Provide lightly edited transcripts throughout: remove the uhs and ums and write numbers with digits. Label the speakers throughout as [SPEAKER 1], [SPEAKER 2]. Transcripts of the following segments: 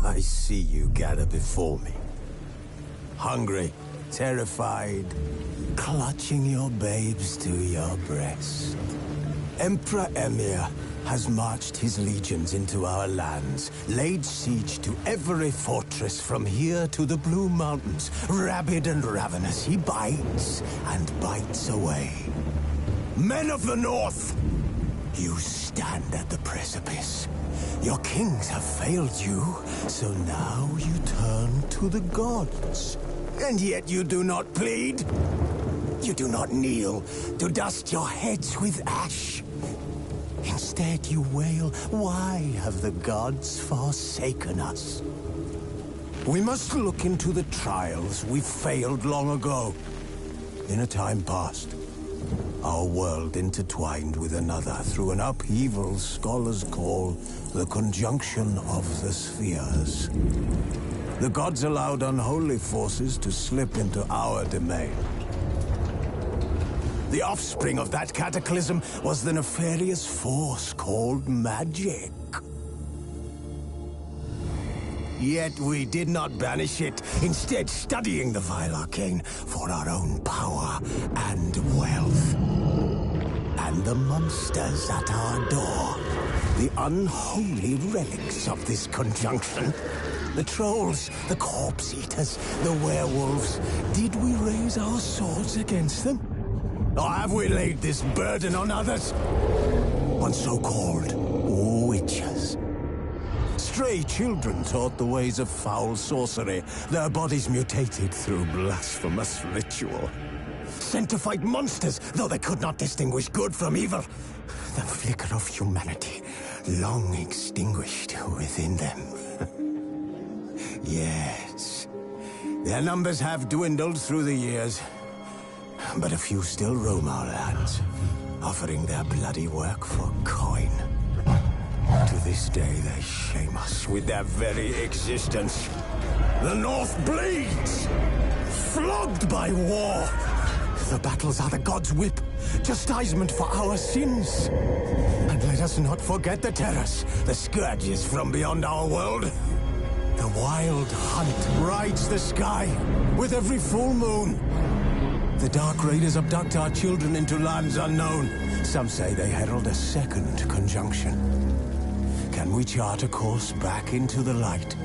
[SPEAKER 1] I see you gather before me. Hungry, terrified, clutching your babes to your breast. Emperor Emhyr has marched his legions into our lands, laid siege to every fortress from here to the Blue Mountains. Rabid and ravenous, he bites and bites away. Men of the North, you stand at the precipice. Your kings have failed you, so now you turn to the gods. And yet you do not plead. You do not kneel to dust your heads with ash. Instead you wail, why have the gods forsaken us? We must look into the trials we failed long ago. In a time past, our world intertwined with another through an upheaval scholars call the conjunction of the spheres. The gods allowed unholy forces to slip into our domain. The offspring of that cataclysm was the nefarious force called magic. Yet we did not banish it, instead studying the vile arcane for our own power and wealth. And the monsters at our door, the unholy relics of this conjunction. The trolls, the corpse-eaters, the werewolves. Did we raise our swords against them? Or have we laid this burden on others? On so-called witches. Stray children taught the ways of foul sorcery, their bodies mutated through blasphemous ritual. Sent to fight monsters, though they could not distinguish good from evil. The flicker of humanity, long extinguished within them. Yes, their numbers have dwindled through the years. But a few still roam our lands, offering their bloody work for coin. To this day, they shame us with their very existence. The North bleeds, flogged by war. The battles are the gods' whip, chastisement for our sins. And let us not forget the terrors, the scourges from beyond our world. The wild hunt rides the sky with every full moon. The Dark Raiders abduct our children into lands unknown. Some say they herald a second conjunction. Can we chart a course back into the light?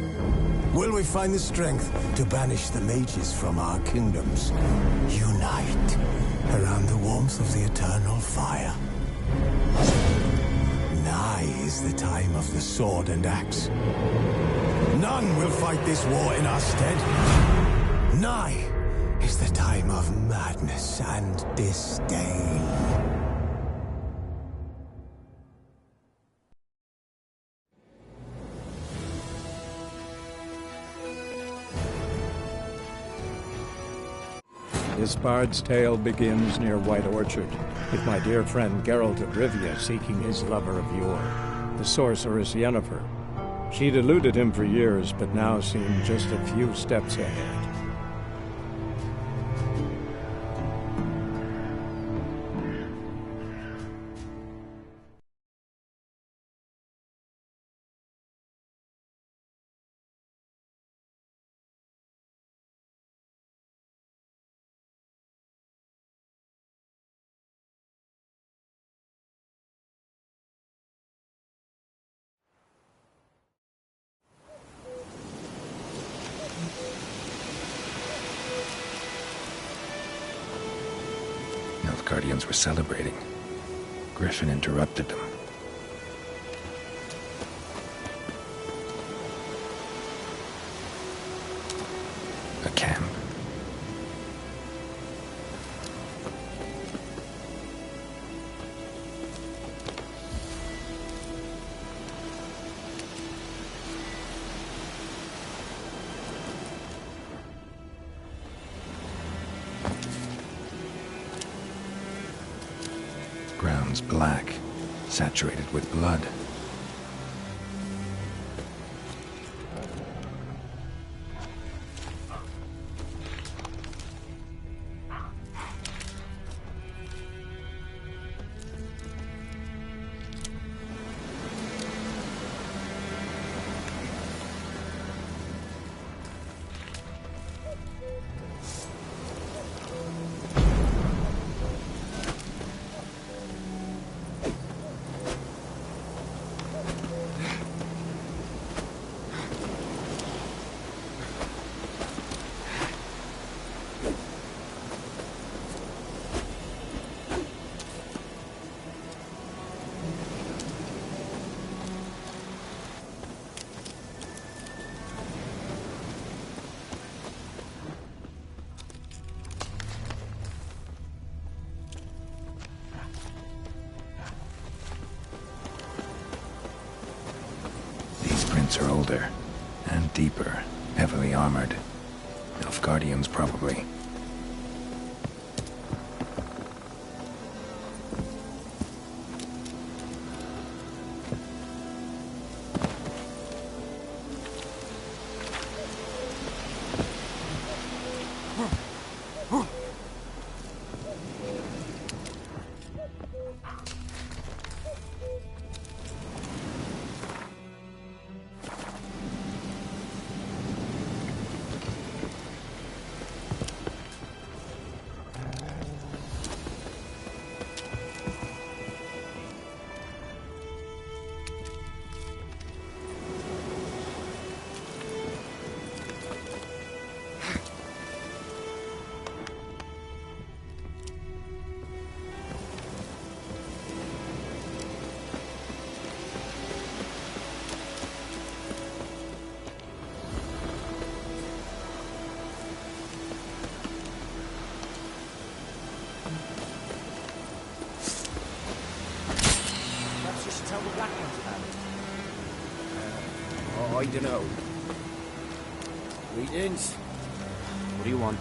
[SPEAKER 1] Will we find the strength to banish the mages from our kingdoms? Unite around the warmth of the eternal fire. Nigh is the time of the sword and axe. None will fight this war in our stead. Nigh is the time of madness and disdain.
[SPEAKER 2] This bard's tale begins near White Orchard, with my dear friend Geralt of Rivia seeking his lover of yore, the sorceress Yennefer. She'd eluded him for years, but now seemed just a few steps ahead.
[SPEAKER 3] Guardians were celebrating. Griffin interrupted them. A camp. Ground's black, saturated with blood. roots are older and deeper, heavily armored. Nilfgaardians, probably.
[SPEAKER 4] I don't know. Greetings. What do you want?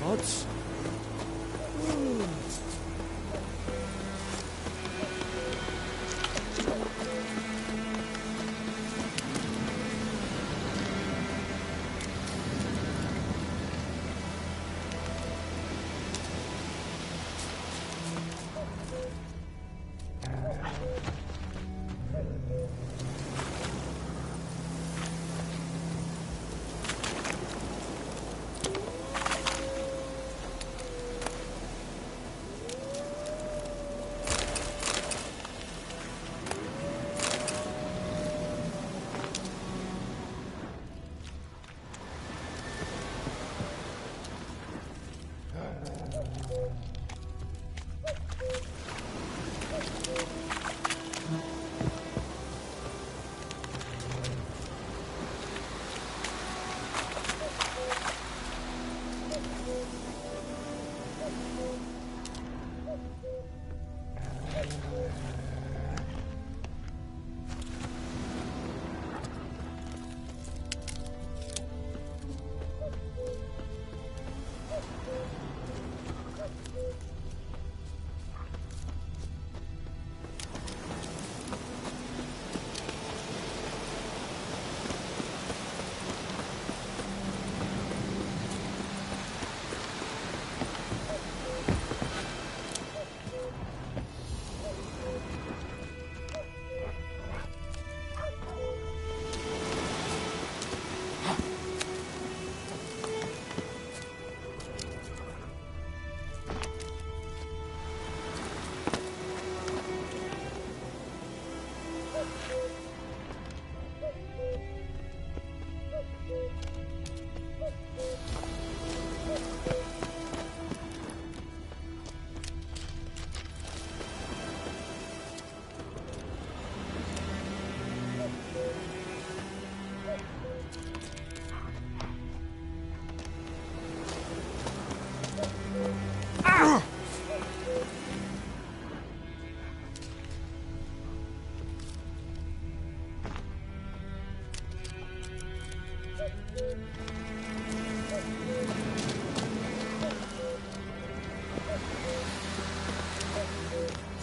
[SPEAKER 4] Mods?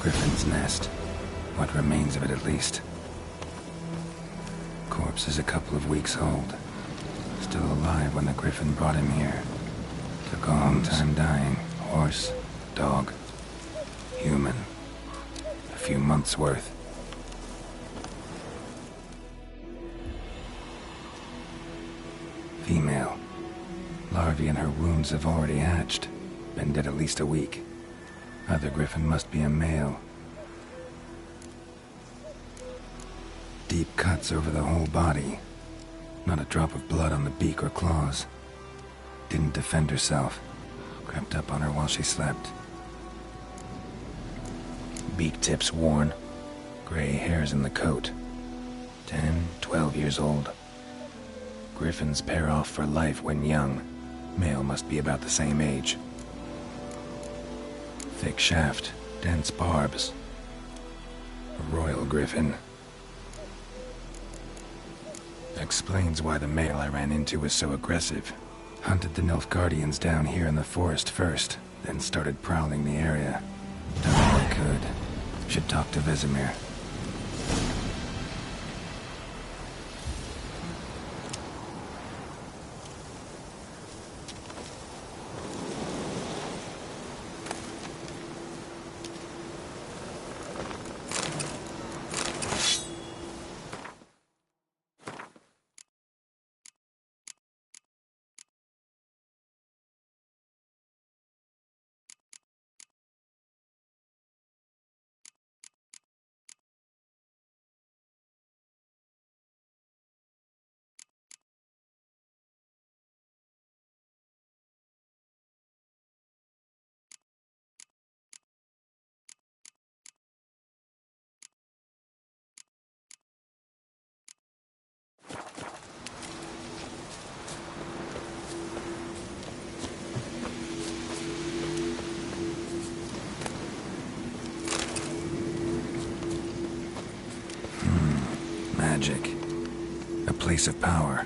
[SPEAKER 3] Griffin's nest. What remains of it, at least. Corpse is a couple of weeks old. Still alive when the Griffin brought him here. Took a long time dying. Horse, dog, human. A few months' worth. Female. Larvae in her wounds have already hatched. Been dead at least a week. Other Griffin must be a male. Deep cuts over the whole body. Not a drop of blood on the beak or claws. Didn't defend herself. Crept up on her while she slept. Beak tips worn. Gray hairs in the coat. 10, 12 years old. Griffins pair off for life when young. Male must be about the same age. Thick shaft, dense barbs. A royal griffin. Explains why the male I ran into was so aggressive. Hunted the Nilfgaardians down here in the forest first, then started prowling the area. Done all I could. Should talk to Vesemir. Magic. A place of power.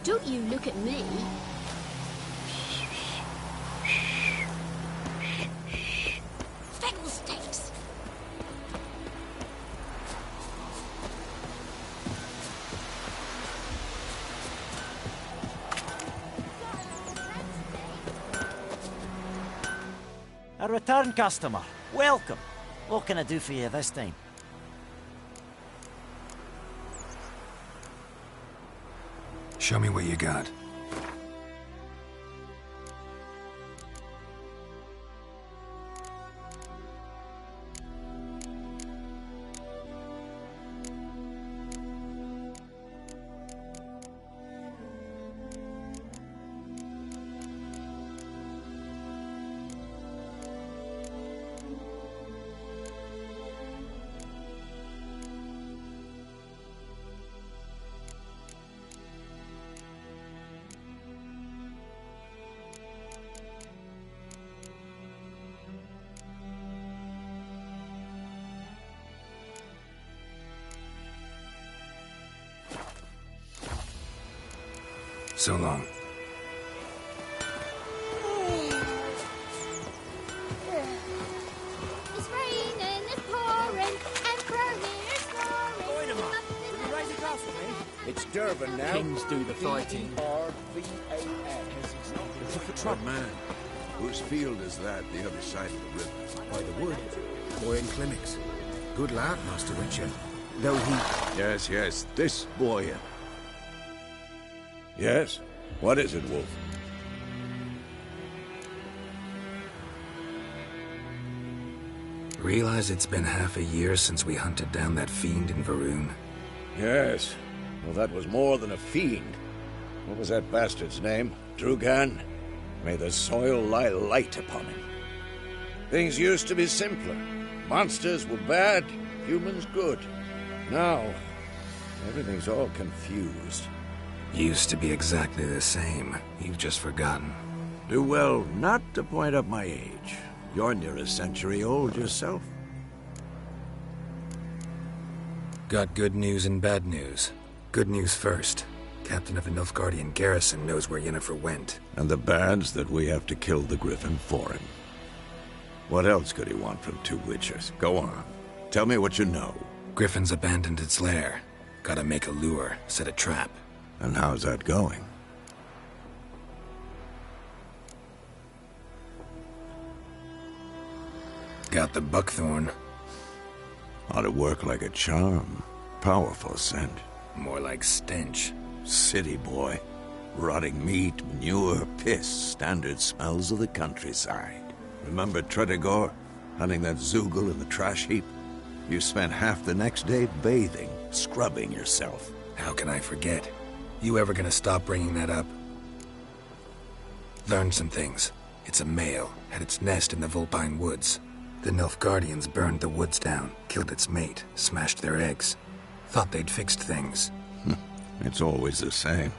[SPEAKER 5] Don't you look at me. Fiddlesticks!
[SPEAKER 6] A return customer. Welcome. What can I do for you this time?
[SPEAKER 3] Show me what you got. So long.
[SPEAKER 5] It's raining, it's pouring, Emperor here's snoring.
[SPEAKER 7] It's Durban now.
[SPEAKER 4] Kings do the fighting.
[SPEAKER 7] D-R-V-A-N.
[SPEAKER 8] Good man. Whose field is that, the other side of the river?
[SPEAKER 7] By the wood. Boy in clinics. Good lad, Master Witcher. Though he...
[SPEAKER 8] Yes, this boy. Yes? What is it, Wolf?
[SPEAKER 3] Realize it's been half a year since we hunted down that fiend in Varun?
[SPEAKER 8] Yes. Well, that was more than a fiend. What was that bastard's name? Drugan? May the soil lie light upon him. Things used to be simpler. Monsters were bad, humans good. Now, everything's all confused.
[SPEAKER 3] Used to be exactly the same. You've just forgotten.
[SPEAKER 8] Do well not to point up my age. You're near a century old yourself.
[SPEAKER 3] Got good news and bad news. Good news first. Captain of the Nilfgaardian garrison knows where Yennefer went.
[SPEAKER 8] And the bad's that we have to kill the Griffin for him. What else could he want from two Witchers? Go on. Tell me what you know.
[SPEAKER 3] Griffin's abandoned its lair. Gotta make a lure, set a trap.
[SPEAKER 8] And how's that going?
[SPEAKER 3] Got the buckthorn.
[SPEAKER 8] Ought to work like a charm. Powerful scent.
[SPEAKER 3] More like stench.
[SPEAKER 8] City boy. Rotting meat, manure, piss. Standard smells of the countryside. Remember Tretogor? Hunting that Zoogle in the trash heap? You spent half the next day bathing, scrubbing yourself.
[SPEAKER 3] How can I forget? You ever gonna stop bringing that up? Learned some things. It's a male, had its nest in the Vulpine Woods. The Nilfgaardians burned the woods down, killed its mate, smashed their eggs. Thought they'd fixed things.
[SPEAKER 8] It's always the same.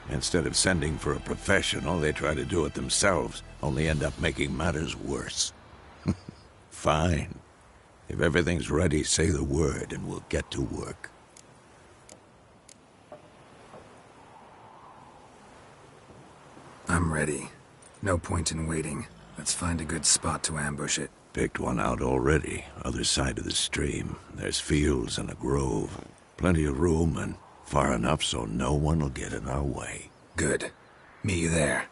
[SPEAKER 8] Instead of sending for a professional, they try to do it themselves, only end up making matters worse. Fine. If everything's ready, say the word and we'll get to work.
[SPEAKER 3] I'm ready. No point in waiting. Let's find a good spot to ambush it.
[SPEAKER 8] Picked one out already, other side of the stream. There's fields and a grove. Plenty of room and far enough so no one will get in our way.
[SPEAKER 3] Good. Meet you there.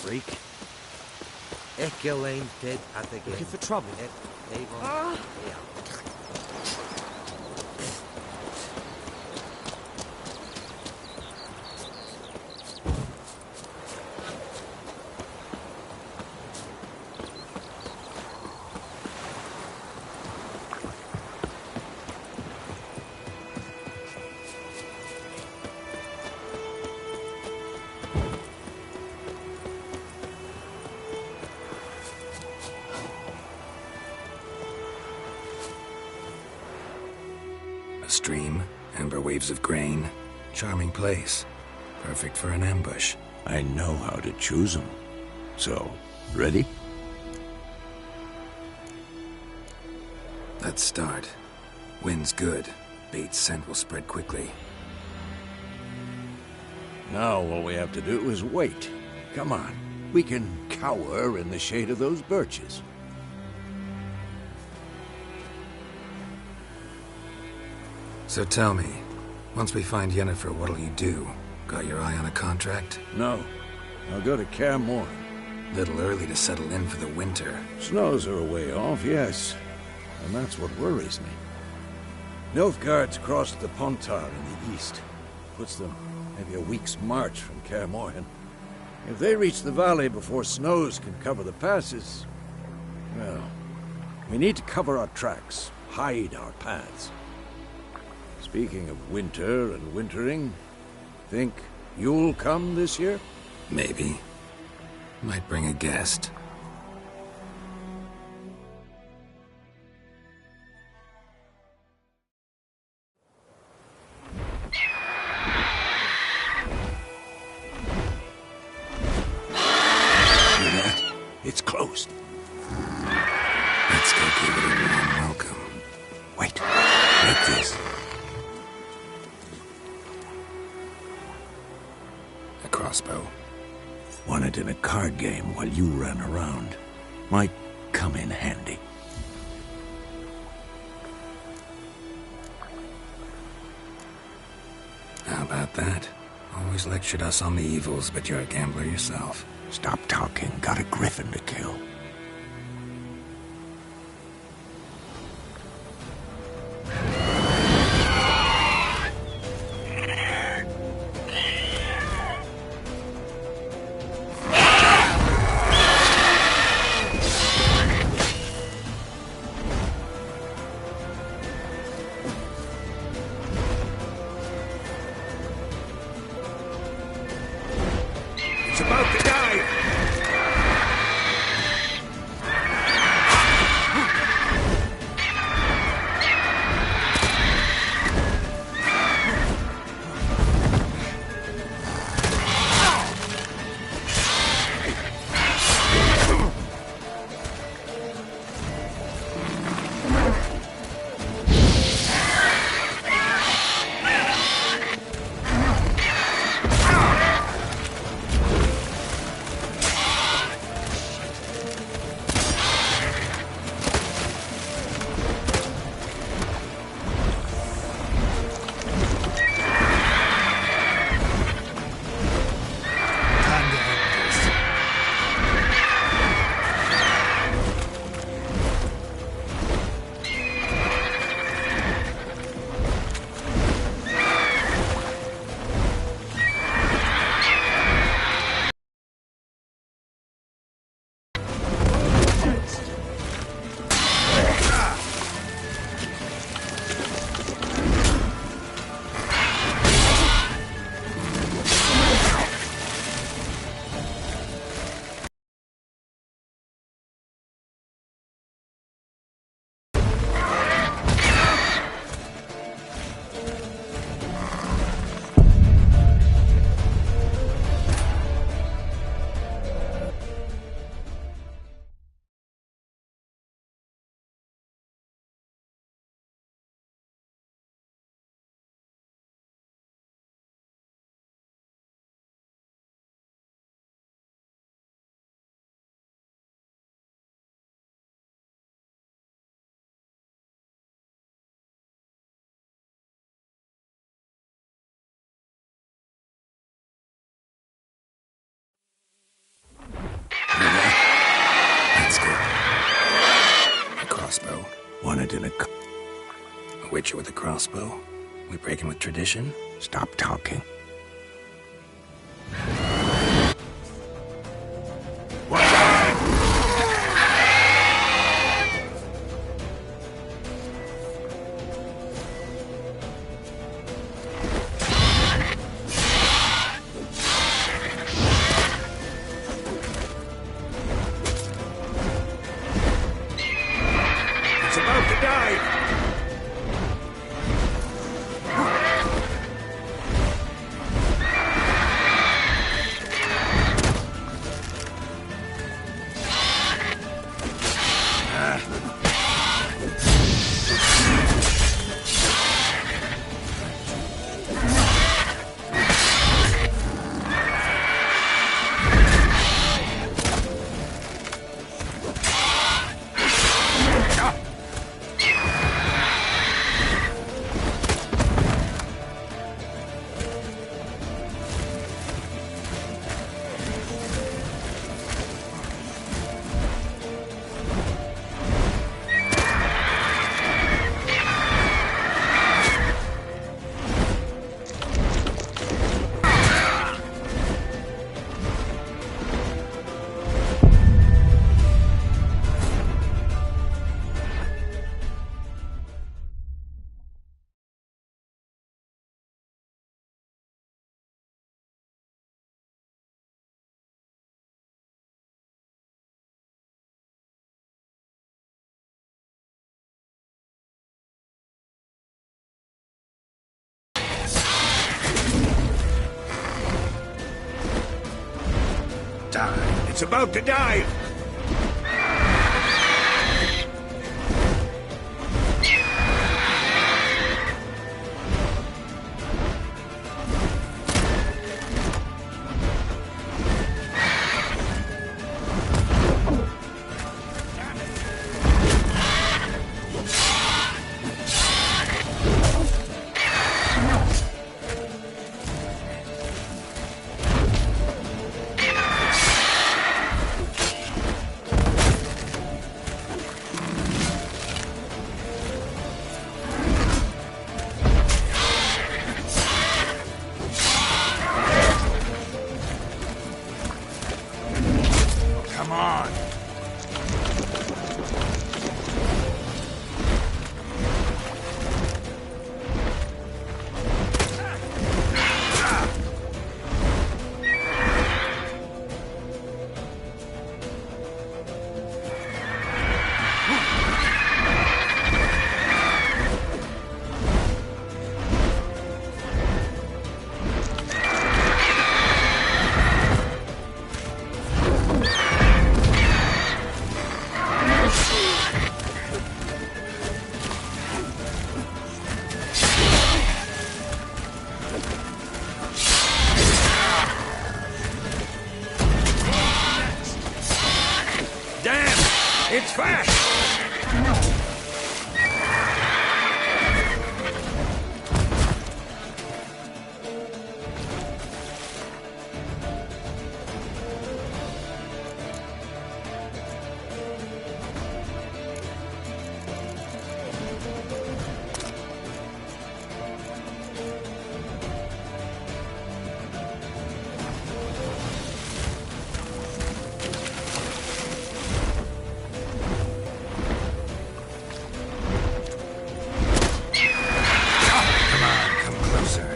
[SPEAKER 4] Freak.
[SPEAKER 7] Eculated at the
[SPEAKER 4] Looking for trouble?
[SPEAKER 3] A stream, amber waves of grain. Charming place. Perfect for an ambush.
[SPEAKER 8] I know how to choose them. So, ready?
[SPEAKER 3] Let's start. Wind's good. Bait's scent will spread quickly.
[SPEAKER 8] Now all we have to do is wait. Come on. We can cower in the shade of those birches.
[SPEAKER 3] So tell me, once we find Yennefer, what'll you do? Got your eye on a contract?
[SPEAKER 8] No. I'll go to Kaer Morhen.
[SPEAKER 3] Little early to settle in for the winter.
[SPEAKER 8] Snows are a way off, yes. And that's what worries me. Nilfgaard's crossed the Pontar in the east. Puts them maybe a week's march from Kaer Morhen. If they reach the valley before snows can cover the passes, well, we need to cover our tracks, hide our paths. Speaking of winter and wintering, think you'll come this year?
[SPEAKER 3] Maybe. Might bring a guest.
[SPEAKER 8] It's closed.
[SPEAKER 3] give it a warm welcome.
[SPEAKER 8] Wait. Take this.
[SPEAKER 3] A crossbow.
[SPEAKER 8] Won it in a card game while you ran around. Might come in handy.
[SPEAKER 3] How about that? Always lectured us on the evils, but you're a gambler yourself.
[SPEAKER 8] Stop talking. Got a griffin to kill. It's about to die!
[SPEAKER 3] That's good. A crossbow.
[SPEAKER 8] Won it in a...
[SPEAKER 3] A witcher with a crossbow. We breaking with tradition?
[SPEAKER 8] Stop talking. It's about to die! Die. It's about to die! It's fast!
[SPEAKER 3] Come on, come closer.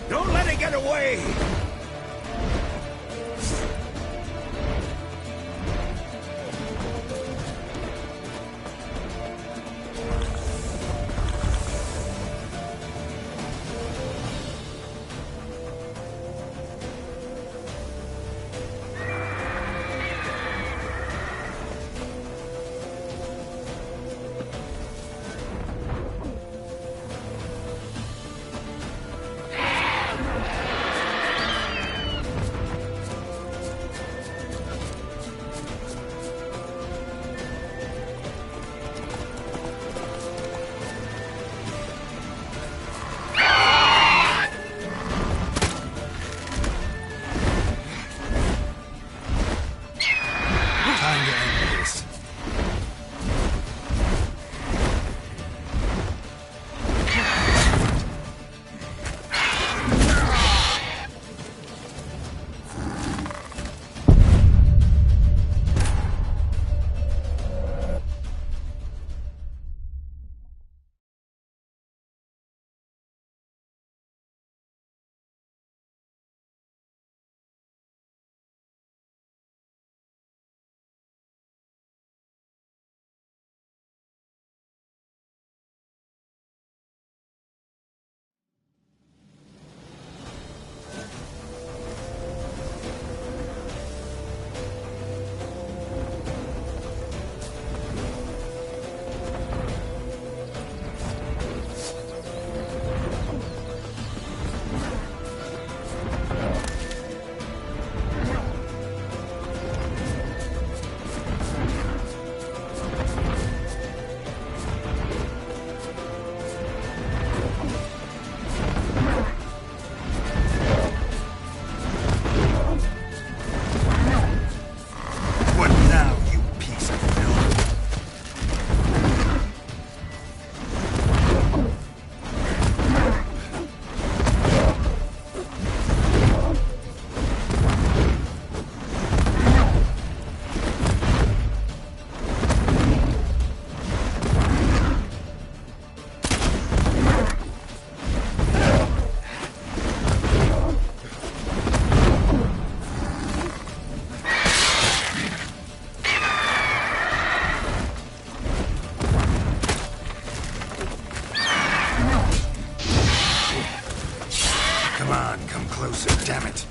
[SPEAKER 8] Don't let it get away!
[SPEAKER 3] Time to end this. Come on, come closer, damn it.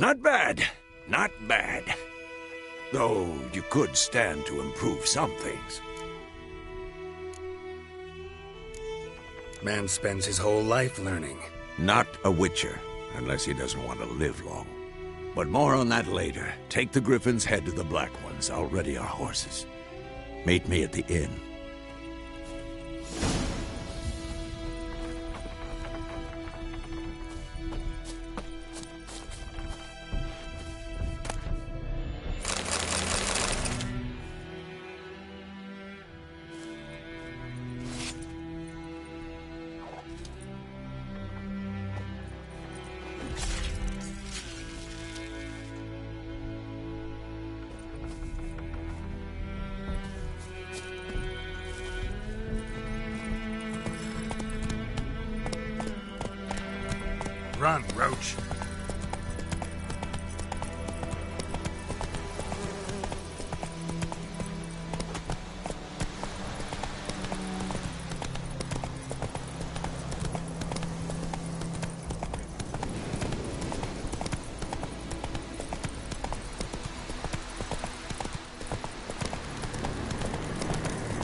[SPEAKER 8] Not bad. Not bad. Though you could stand to improve some things.
[SPEAKER 7] Man spends his whole life learning.
[SPEAKER 8] Not a Witcher, unless he doesn't want to live long. But more on that later. Take the Griffin's head to the Black Ones. I'll ready our horses. Meet me at the inn.
[SPEAKER 7] Run, Roach.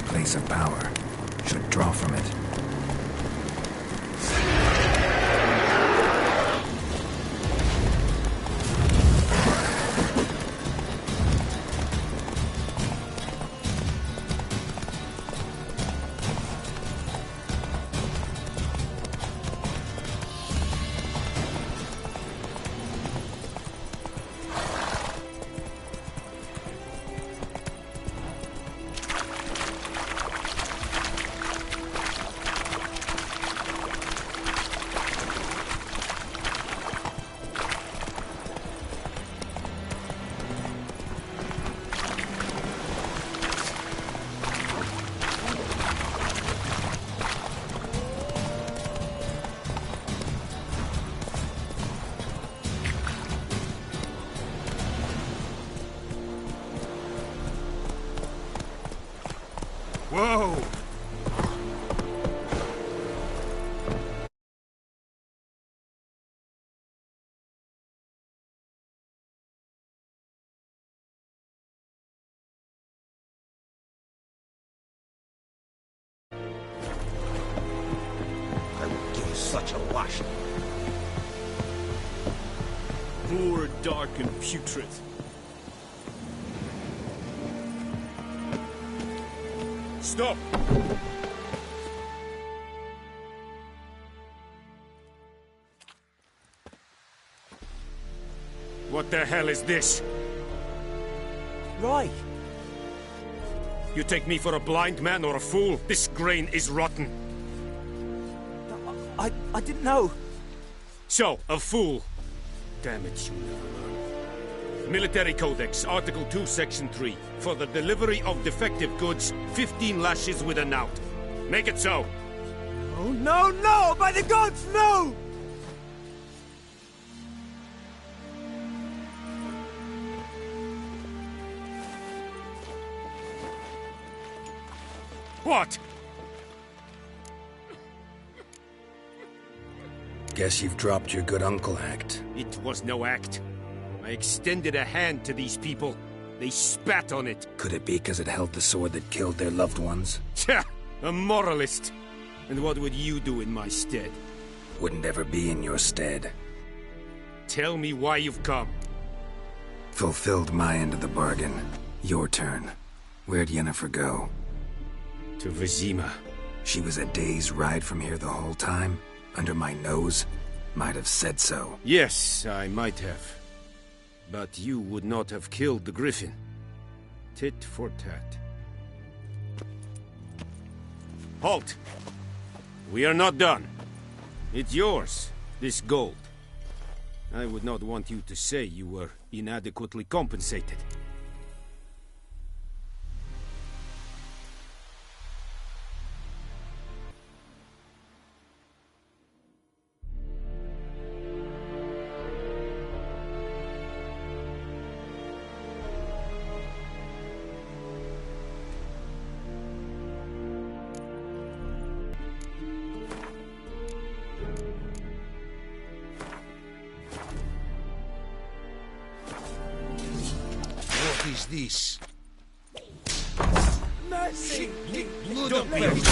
[SPEAKER 3] Place of power. Should draw from it.
[SPEAKER 7] Whoa!
[SPEAKER 4] I will give such a wash.
[SPEAKER 9] Poor, dark, and putrid. Stop! What the hell is this?
[SPEAKER 6] Roy!
[SPEAKER 9] You take me for a blind man or a fool? This grain is rotten.
[SPEAKER 6] I didn't know.
[SPEAKER 9] So, a fool. Damn it, you never learn. Military Codex, Article 2, Section 3. For the delivery of defective goods, 15 lashes with a knout. Make it so.
[SPEAKER 6] Oh, no, no! By the gods, no!
[SPEAKER 9] What?
[SPEAKER 7] Guess you've dropped your good uncle act.
[SPEAKER 9] It was no act. I extended a hand to these people. They spat on it.
[SPEAKER 7] Could it be because it held the sword that killed their loved ones?
[SPEAKER 9] Tja! A moralist. And what would you do in my stead?
[SPEAKER 7] Wouldn't ever be in your stead.
[SPEAKER 9] Tell me why you've come.
[SPEAKER 7] Fulfilled my end of the bargain. Your turn. Where'd Yennefer go?
[SPEAKER 9] To Vizima.
[SPEAKER 7] She was a day's ride from here the whole time? Under my nose? Might have said so.
[SPEAKER 9] Yes, I might have. But you would not have killed the Griffin. Tit for tat. Halt! We are not done. It's yours, this gold. I would not want you to say you were inadequately compensated.
[SPEAKER 4] is this?
[SPEAKER 5] Mercy!
[SPEAKER 4] Blood up your wounds!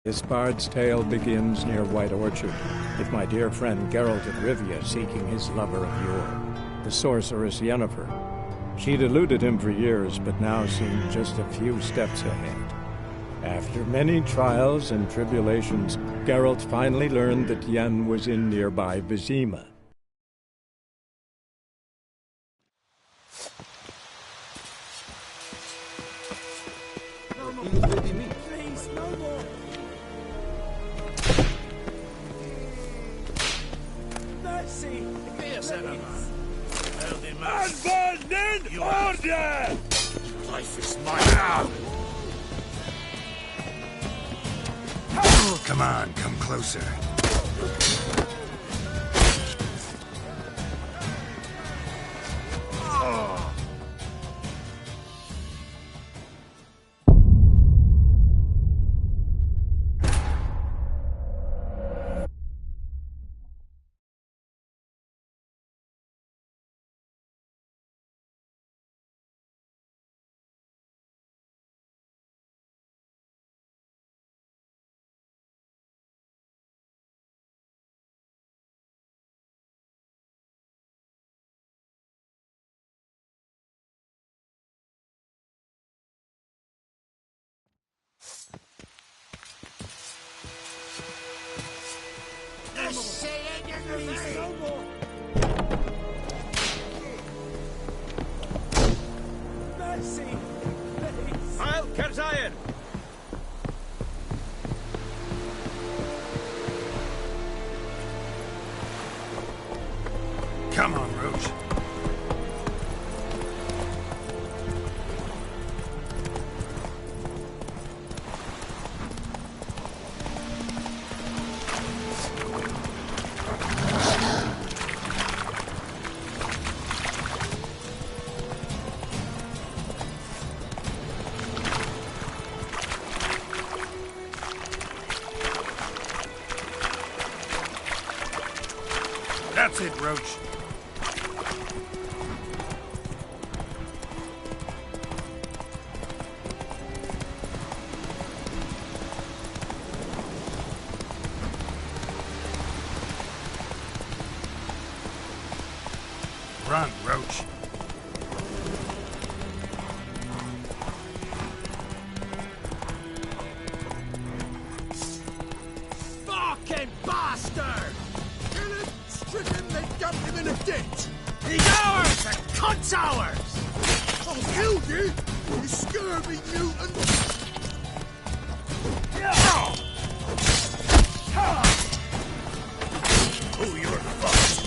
[SPEAKER 2] This bard's tale begins near White Orchard, with my dear friend Geralt of Rivia seeking his lover of yore, the sorceress Yennefer. She'd eluded him for years, but now seemed just a few steps ahead. After many trials and tribulations, Geralt finally learned that Yen was in nearby Vizima.
[SPEAKER 5] Please, no more! Mercy!
[SPEAKER 4] Abandon order! Life is mine!
[SPEAKER 7] Come on, come closer.
[SPEAKER 5] Mercy! Please!
[SPEAKER 9] I'll Kerzayen!
[SPEAKER 7] Come on, Roach. That's it, Roach. Run, Roach.
[SPEAKER 4] Fucking bastard! Kill him, strip him, then dump him in a ditch! He's ours! The cunt's ours! Oh, you did! You scurvy mutant! Oh, you're fucked!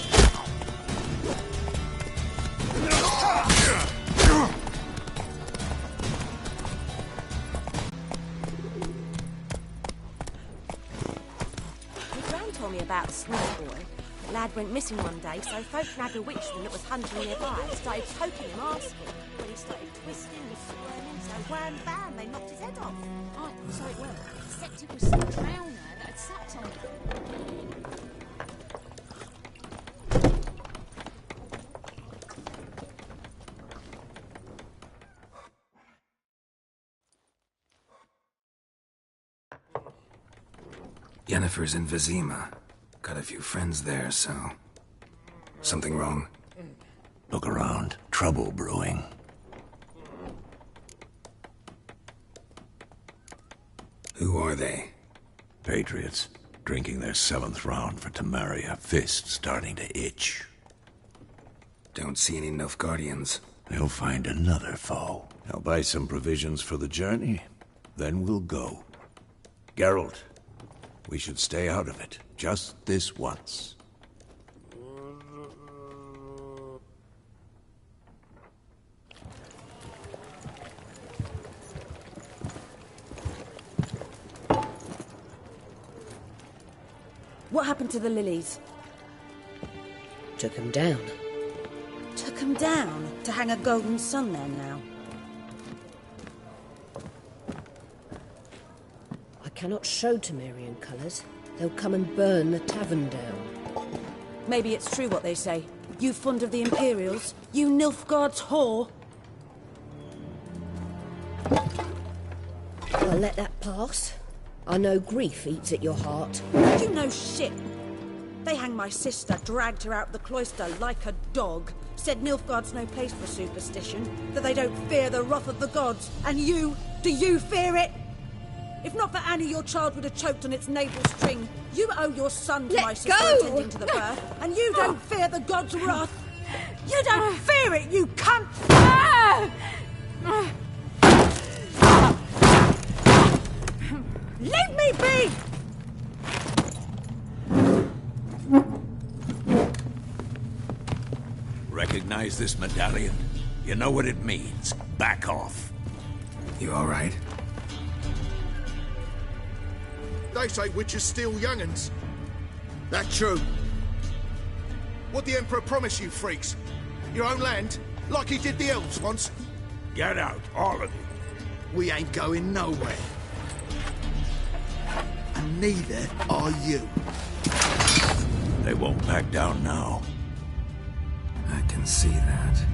[SPEAKER 10] My gran told me about a small boy. The lad went missing one day, so folk nabbed a witchman that was hunting nearby and started poking him, asking. When he started twisting and squirming, so wham bam, they knocked his head off.
[SPEAKER 5] I thought so it went. Except it was some drowner that had sucked on it.
[SPEAKER 7] Yennefer's in Vizima. Got a few friends there, so... Something wrong?
[SPEAKER 1] Look around. Trouble brewing.
[SPEAKER 7] Who are they?
[SPEAKER 1] Patriots. Drinking their 7th round for Temeria. Fist starting to itch.
[SPEAKER 7] Don't see any Nilfgaardians.
[SPEAKER 8] they'll find another foe. I'll buy some provisions for the journey, then we'll go. Geralt, we should stay out of it, just this once.
[SPEAKER 10] What happened to the lilies?
[SPEAKER 11] Took him down.
[SPEAKER 10] Took him down? To hang a golden sun there now?
[SPEAKER 11] I cannot show Temerian colours. They'll come and burn the tavern down.
[SPEAKER 10] Maybe it's true what they say. You fond of the Imperials? You Nilfgaard's whore?
[SPEAKER 11] I'll let that pass. I know grief eats at your heart.
[SPEAKER 10] You know shit. They hanged my sister, dragged her out of the cloister like a dog. Said Nilfgaard's no place for superstition, that they don't fear the wrath of the gods. And you, do you fear it? If not for Annie, your child would have choked on its navel string. You owe your son to my sister attending to the birth, and you don't fear the gods' wrath. You don't fear it, you cunt! Leave me be!
[SPEAKER 8] Recognize this medallion? You know what it means. Back off.
[SPEAKER 7] You all right?
[SPEAKER 4] They say witches steal young'uns. That true. What the Emperor promised you, freaks? Your own land? Like he did the elves once?
[SPEAKER 8] Get out, all of you.
[SPEAKER 4] We ain't going nowhere. And neither are you.
[SPEAKER 8] They won't back down now.
[SPEAKER 7] I can see that.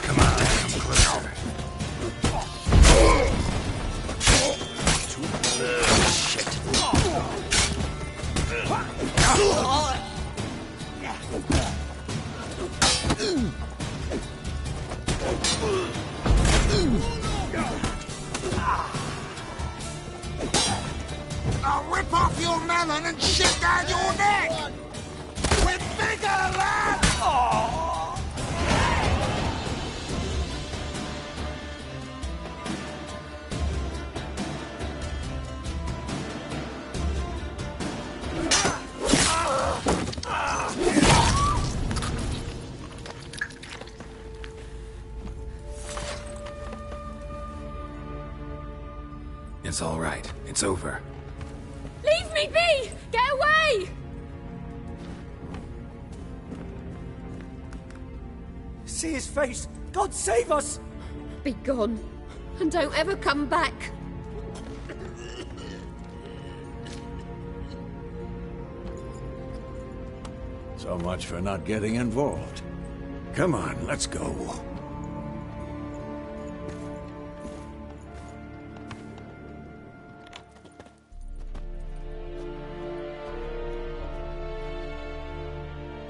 [SPEAKER 7] Come on, come closer.
[SPEAKER 4] I'll rip off your melon and shit down your neck! We're bigger, lad!
[SPEAKER 7] It's all right. It's over.
[SPEAKER 5] Leave me be! Get away!
[SPEAKER 6] See his face! God save us!
[SPEAKER 5] Be gone, and don't ever come back.
[SPEAKER 8] So much for not getting involved. Come on, let's go.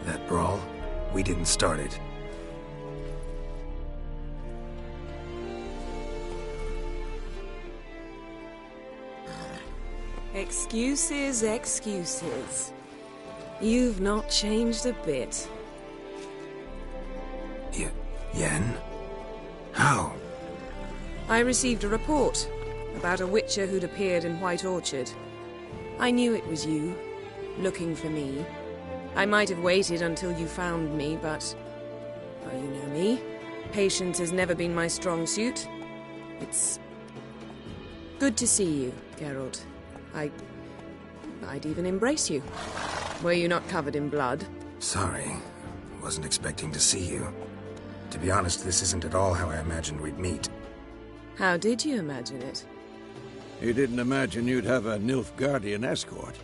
[SPEAKER 7] That brawl, we didn't start it.
[SPEAKER 12] Excuses, excuses. You've not changed a bit.
[SPEAKER 7] Yen? How?
[SPEAKER 12] I received a report about a witcher who'd appeared in White Orchard. I knew it was you, looking for me. I might have waited until you found me, but... well, you know me. Patience has never been my strong suit. It's... good to see you, Geralt. I'd even embrace you. Were you not covered in blood?
[SPEAKER 7] Sorry. Wasn't expecting to see you. To be honest, this isn't at all how I imagined we'd meet.
[SPEAKER 12] How did you imagine it?
[SPEAKER 8] You didn't imagine you'd have a Nilfgaardian escort.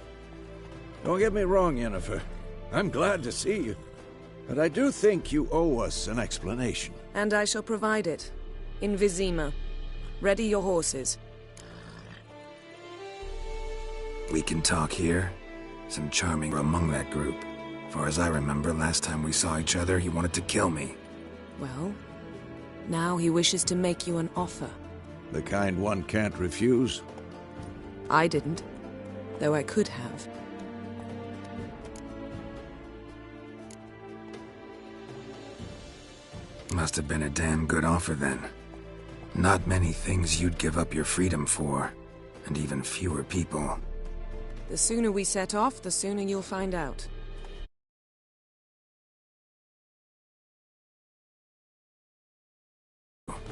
[SPEAKER 8] Don't get me wrong, Yennefer. I'm glad to see you. But I do think you owe us an explanation.
[SPEAKER 12] And I shall provide it. In Vizima. Ready your horses.
[SPEAKER 7] We can talk here. Some charming among that group. Far as I remember, last time we saw each other, he wanted to kill me.
[SPEAKER 12] Well, Now he wishes to make you an offer.
[SPEAKER 8] The kind one can't refuse.
[SPEAKER 12] I didn't, though I could have.
[SPEAKER 7] Must have been a damn good offer then. Not many things you'd give up your freedom for, and even fewer people.
[SPEAKER 12] The sooner we set off, the sooner you'll find out.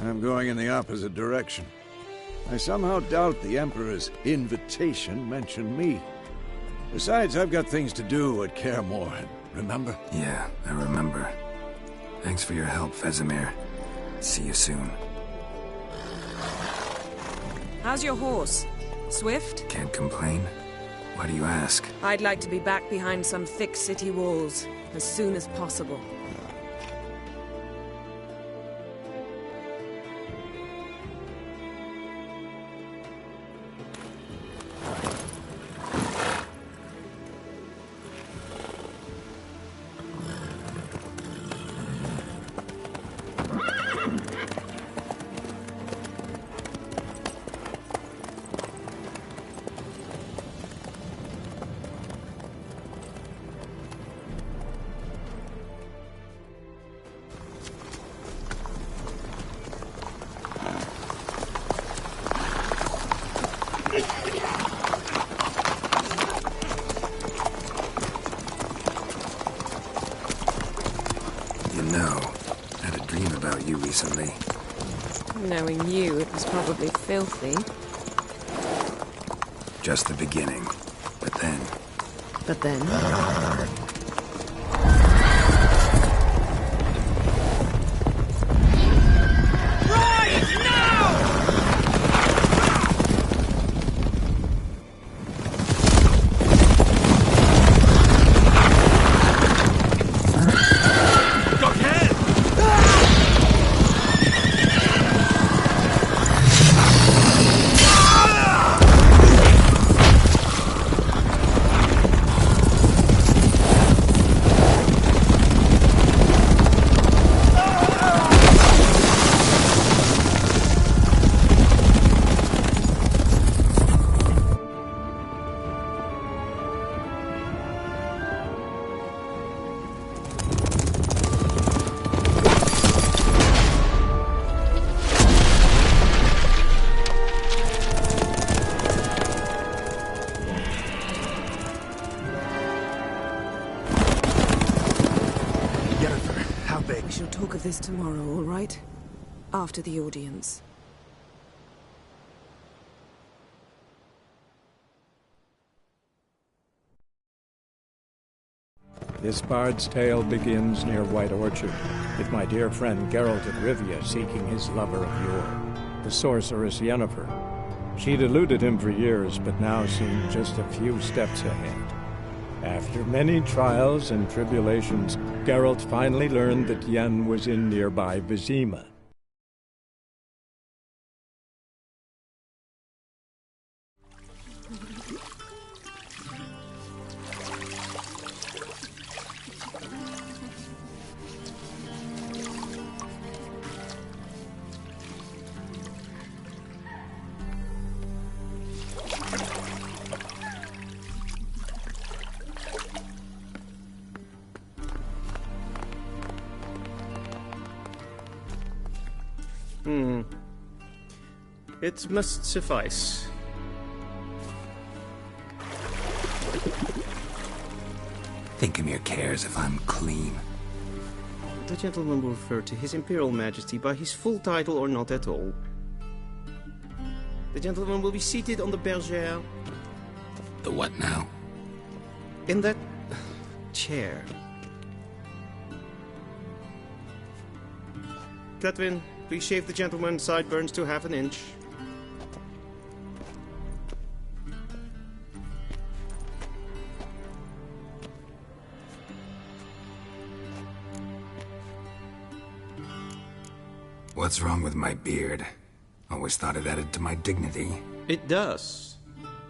[SPEAKER 8] I'm going in the opposite direction. I somehow doubt the Emperor's invitation mentioned me. Besides, I've got things to do at Kaer Morhen, remember?
[SPEAKER 7] Yeah, I remember. Thanks for your help, Vesemir. See you soon.
[SPEAKER 12] How's your horse? Swift?
[SPEAKER 7] Can't complain. Why do you ask?
[SPEAKER 12] I'd like to be back behind some thick city walls, as soon as possible.
[SPEAKER 7] Recently.
[SPEAKER 12] Knowing you, it was probably filthy.
[SPEAKER 7] Just the beginning. But then...
[SPEAKER 12] But then? This tomorrow, all right? After the audience.
[SPEAKER 2] This bard's tale begins near White Orchard, with my dear friend Geralt of Rivia seeking his lover of yore, the sorceress Yennefer. She'd eluded him for years, but now seemed just a few steps ahead. After many trials and tribulations, Geralt finally learned that Yen was in nearby Vizima.
[SPEAKER 13] It must suffice.
[SPEAKER 7] Thingmere cares if I'm clean.
[SPEAKER 13] The gentleman will refer to His Imperial Majesty by his full title or not at all. The gentleman will be seated on the bergère.
[SPEAKER 7] The what now?
[SPEAKER 13] In that chair. Cletwin, please shave the gentleman's sideburns to half an inch.
[SPEAKER 7] What's wrong with my beard? Always thought it added to my dignity.
[SPEAKER 13] It does.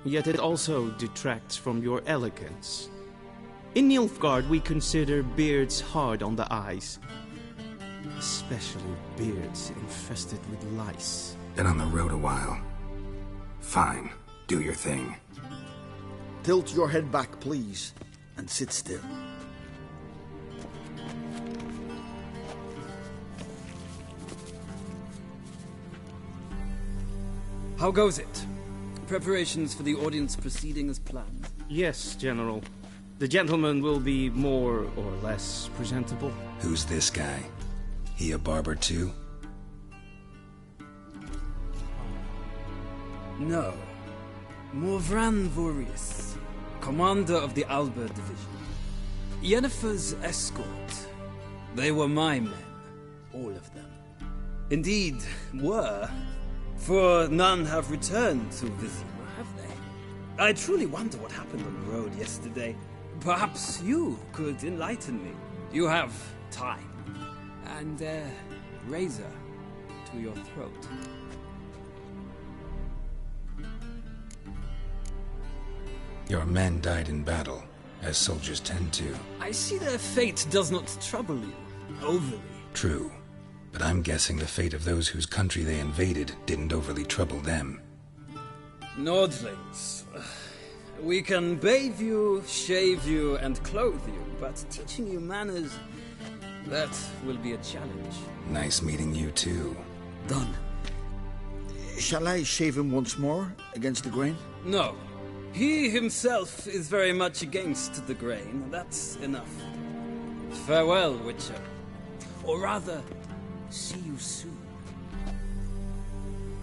[SPEAKER 13] Yet it also detracts from your elegance. In Nilfgaard, we consider beards hard on the eyes. Especially beards infested with lice.
[SPEAKER 7] Been on the road a while. Fine, do your thing.
[SPEAKER 4] Tilt your head back, please, and sit still.
[SPEAKER 14] How goes it? Preparations for the audience proceeding as planned?
[SPEAKER 13] Yes, General. The gentleman will be more or less presentable.
[SPEAKER 7] Who's this guy? He a barber too?
[SPEAKER 14] No. Morvran Vorius, commander of the Alba Division. Yennefer's escort. They were my men. All of them. Indeed, were. For none have returned to Vizima, have they? I truly wonder what happened on the road yesterday. Perhaps you could enlighten me. You have time. And a razor to your throat.
[SPEAKER 7] Your men died in battle, as soldiers tend to.
[SPEAKER 14] I see their fate does not trouble you, overly.
[SPEAKER 7] True. But I'm guessing the fate of those whose country they invaded didn't overly trouble them.
[SPEAKER 14] Nordlings. We can bathe you, shave you, and clothe you, but teaching you manners, that will be a challenge.
[SPEAKER 7] Nice meeting you too.
[SPEAKER 4] Done. Shall I shave him once more, against the grain?
[SPEAKER 14] No. He himself is very much against the grain. That's enough. Farewell, Witcher. Or rather, see you soon.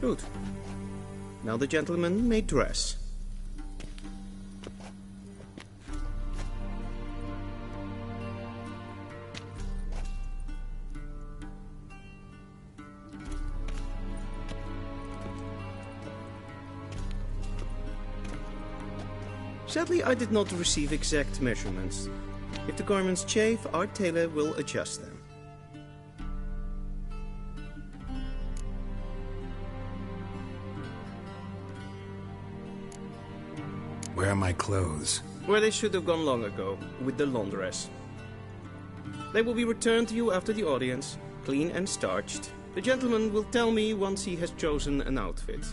[SPEAKER 13] Good. Now the gentleman may dress. Sadly, I did not receive exact measurements. If the garments chafe, our tailor will adjust them.
[SPEAKER 7] Where are my clothes?
[SPEAKER 13] Where they should have gone long ago, with the laundress. They will be returned to you after the audience, clean and starched. The gentleman will tell me once he has chosen an outfit.